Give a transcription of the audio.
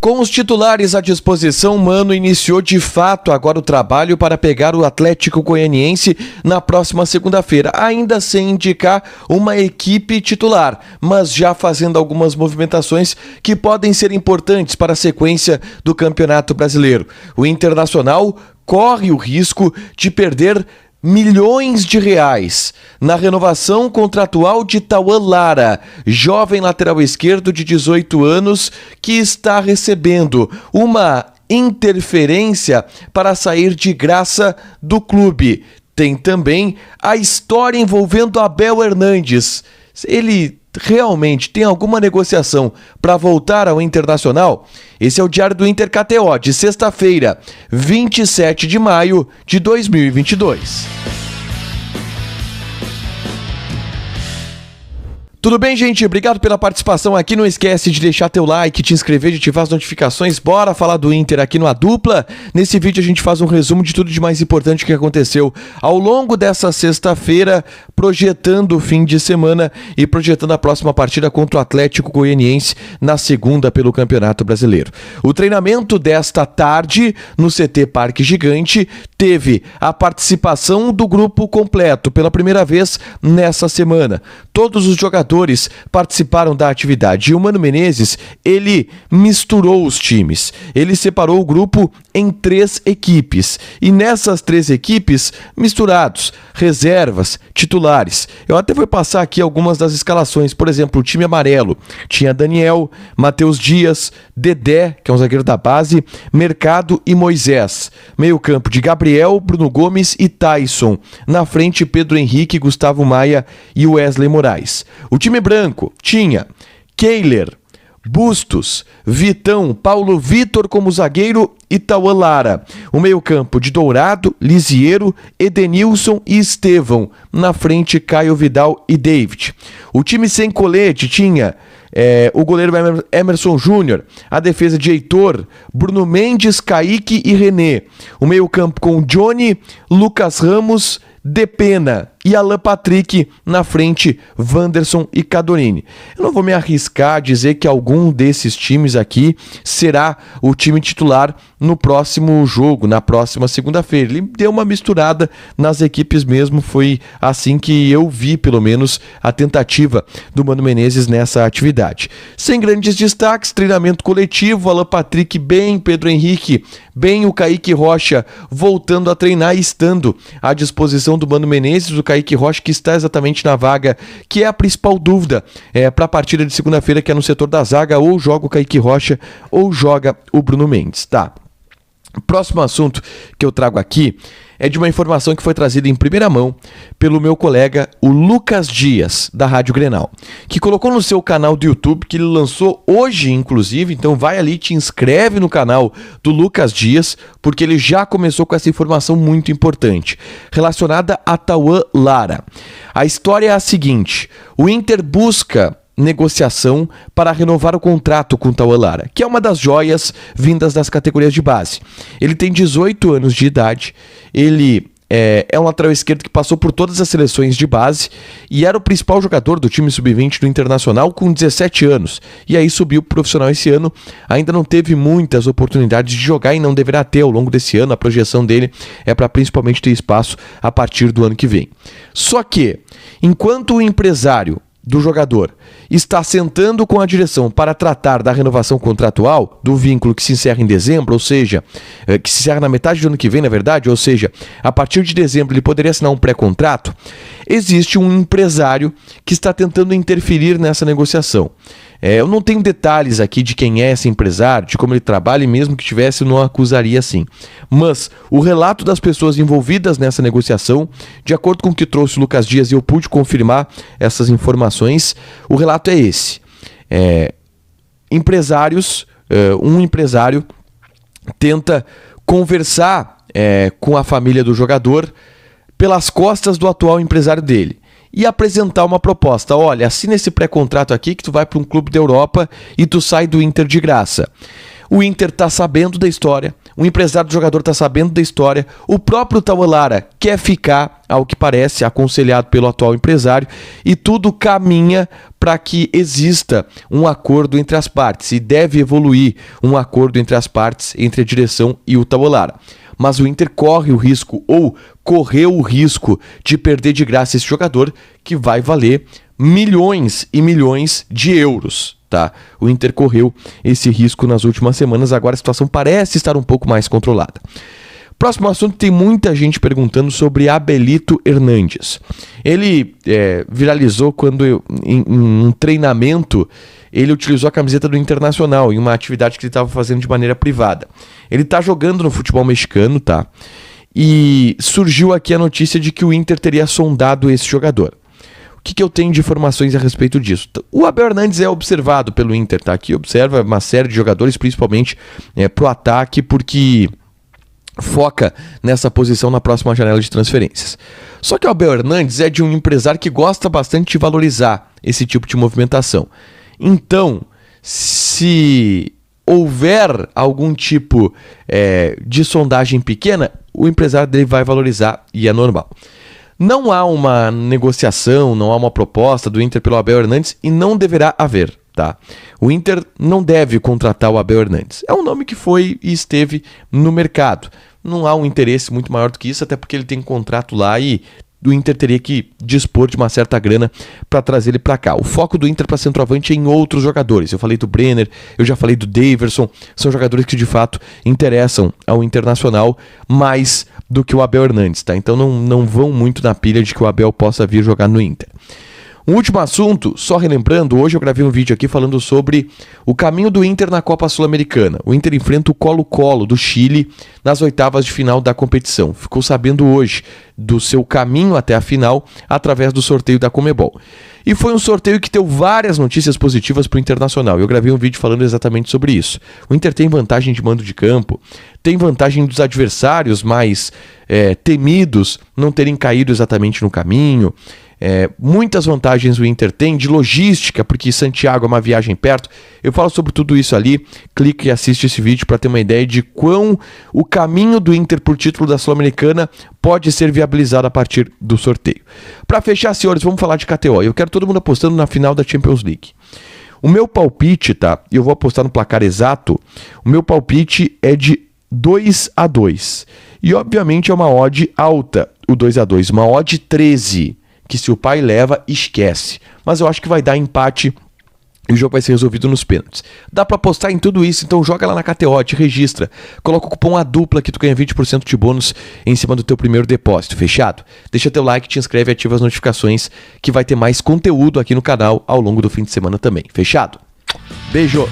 Com os titulares à disposição, Mano iniciou de fato agora o trabalho para pegar o Atlético Goianiense na próxima segunda-feira, ainda sem indicar uma equipe titular, mas já fazendo algumas movimentações que podem ser importantes para a sequência do Campeonato Brasileiro. O Internacional corre o risco de perder milhões de reais na renovação contratual de Tauan Lara, jovem lateral esquerdo de 18 anos que está recebendo uma interferência para sair de graça do clube. Tem também a história envolvendo Abel Hernandes. Ele realmente tem alguma negociação para voltar ao Internacional? Esse é o Diário do Inter KTO, de sexta-feira, 27 de maio de 2022. Tudo bem, gente? Obrigado pela participação aqui. Não esquece de deixar teu like, te inscrever, de ativar as notificações. Bora falar do Inter aqui no A Dupla. Nesse vídeo a gente faz um resumo de tudo de mais importante que aconteceu ao longo dessa sexta-feira, projetando o fim de semana e projetando a próxima partida contra o Atlético Goianiense na segunda pelo Campeonato Brasileiro. O treinamento desta tarde no CT Parque Gigante teve a participação do grupo completo pela primeira vez nessa semana. Todos os jogadores participaram da atividade e o Mano Menezes, ele misturou os times. Ele separou o grupo em 3 equipes e nessas 3 equipes misturados, reservas, titulares. Eu até vou passar aqui algumas das escalações. Por exemplo, o time amarelo tinha Daniel, Matheus Dias, Dedé, que é um zagueiro da base, Mercado e Moisés. Meio campo de Gabriel, Bruno Gomes e Tyson. Na frente, Pedro Henrique, Gustavo Maia e Wesley Moraes. O time branco tinha Kehler, Bustos, Vitão, Paulo Vitor como zagueiro e Tauan Lara. O meio-campo de Dourado, Lisiero, Edenilson e Estevão. Na frente, Caio Vidal e David. O time sem colete tinha o goleiro Emerson Júnior, a defesa de Heitor, Bruno Mendes, Kaique e René. O meio-campo com Johnny, Lucas Ramos, Depena e Alan Patrick, na frente Wanderson e Cadorini. Eu não vou me arriscar a dizer que algum desses times aqui será o time titular no próximo jogo, na próxima segunda-feira. Ele deu uma misturada nas equipes mesmo, foi assim que eu vi pelo menos a tentativa do Mano Menezes nessa atividade. Sem grandes destaques, treinamento coletivo, Alan Patrick bem, Pedro Henrique bem, o Kaique Rocha voltando a treinar e estando à disposição do Mano Menezes, o Kaique Rocha que está exatamente na vaga, que é a principal dúvida para a partida de segunda-feira, que é no setor da zaga, ou joga o Kaique Rocha ou joga o Bruno Mendes, tá? O próximo assunto que eu trago aqui é de uma informação que foi trazida em primeira mão pelo meu colega, o Lucas Dias, da Rádio Grenal, que colocou no seu canal do YouTube, que ele lançou hoje, inclusive. Então vai ali, te inscreve no canal do Lucas Dias, porque ele já começou com essa informação muito importante, relacionada a Tauan Lara. A história é a seguinte: o Inter busca negociação para renovar o contrato com Tauan Lara, que é uma das joias vindas das categorias de base. Ele tem 18 anos de idade, ele é um lateral esquerdo que passou por todas as seleções de base e era o principal jogador do time sub-20 do Internacional com 17 anos. E aí subiu pro profissional esse ano, ainda não teve muitas oportunidades de jogar e não deverá ter ao longo desse ano. A projeção dele é para principalmente ter espaço a partir do ano que vem. Só que, enquanto o empresário do jogador está sentando com a direção para tratar da renovação contratual do vínculo que se encerra em dezembro, ou seja, que se encerra na metade do ano que vem, na verdade, ou seja, a partir de dezembro ele poderia assinar um pré-contrato, existe um empresário que está tentando interferir nessa negociação. Eu não tenho detalhes aqui de quem é esse empresário, de como ele trabalha, e mesmo que tivesse, eu não acusaria assim. Mas o relato das pessoas envolvidas nessa negociação, de acordo com o que trouxe o Lucas Dias, e eu pude confirmar essas informações, o relato é esse. Um empresário tenta conversar com a família do jogador pelas costas do atual empresário dele e apresentar uma proposta. Olha, assina esse pré-contrato aqui que tu vai para um clube da Europa e tu sai do Inter de graça. O Inter tá sabendo da história, o empresário do jogador tá sabendo da história, o próprio Tauelara quer ficar, ao que parece, aconselhado pelo atual empresário, e tudo caminha para que exista um acordo entre as partes, e deve evoluir um acordo entre as partes, entre a direção e o Tauelara. Mas o Inter corre o risco, ou correu o risco, de perder de graça esse jogador, que vai valer milhões e milhões de euros. Tá? O Inter correu esse risco nas últimas semanas, agora a situação parece estar um pouco mais controlada. Próximo assunto, tem muita gente perguntando sobre Abelito Hernandes. Ele viralizou quando em um treinamento ele utilizou a camiseta do Internacional em uma atividade que ele estava fazendo de maneira privada. Ele está jogando no futebol mexicano, tá? E surgiu aqui a notícia de que o Inter teria sondado esse jogador. O que eu tenho de informações a respeito disso? O Abel Hernandes é observado pelo Inter, tá? Aqui observa uma série de jogadores, principalmente pro ataque, porque foca nessa posição na próxima janela de transferências. Só que o Abel Hernandes é de um empresário que gosta bastante de valorizar esse tipo de movimentação. Então, se houver algum tipo de sondagem pequena, o empresário dele vai valorizar e é normal. Não há uma negociação, não há uma proposta do Inter pelo Abel Hernandes e não deverá haver, tá? O Inter não deve contratar o Abel Hernandes. É um nome que foi e esteve no mercado. Não há um interesse muito maior do que isso, até porque ele tem contrato lá e o Inter teria que dispor de uma certa grana para trazer ele para cá. O foco do Inter para centroavante é em outros jogadores. Eu falei do Brenner, eu já falei do Daverson. São jogadores que de fato interessam ao Internacional mais do que o Abel Hernandes, tá? Então não vão muito na pilha de que o Abel possa vir jogar no Inter. Um último assunto, só relembrando, hoje eu gravei um vídeo aqui falando sobre o caminho do Inter na Copa Sul-Americana. O Inter enfrenta o Colo-Colo do Chile nas oitavas de final da competição. Ficou sabendo hoje do seu caminho até a final através do sorteio da Conmebol. E foi um sorteio que deu várias notícias positivas para o Internacional. Eu gravei um vídeo falando exatamente sobre isso. O Inter tem vantagem de mando de campo, tem vantagem dos adversários mais temidos não terem caído exatamente no caminho. Muitas vantagens o Inter tem de logística, porque Santiago é uma viagem perto. Eu falo sobre tudo isso ali. Clique e assiste esse vídeo para ter uma ideia de quão o caminho do Inter por título da Sul-Americana pode ser viabilizado a partir do sorteio. Para fechar, senhores, vamos falar de KTO. Eu quero todo mundo apostando na final da Champions League. O meu palpite, tá? E eu vou apostar no placar exato. O meu palpite é de 2-2. E obviamente é uma odd alta, o 2-2, uma odd 13. Que se o pai leva, esquece. Mas eu acho que vai dar empate e o jogo vai ser resolvido nos pênaltis. Dá pra apostar em tudo isso, então joga lá na KTO, te registra. Coloca o cupom ADUPLA que tu ganha 20% de bônus em cima do teu primeiro depósito, fechado? Deixa teu like, te inscreve e ativa as notificações que vai ter mais conteúdo aqui no canal ao longo do fim de semana também, fechado? Beijo!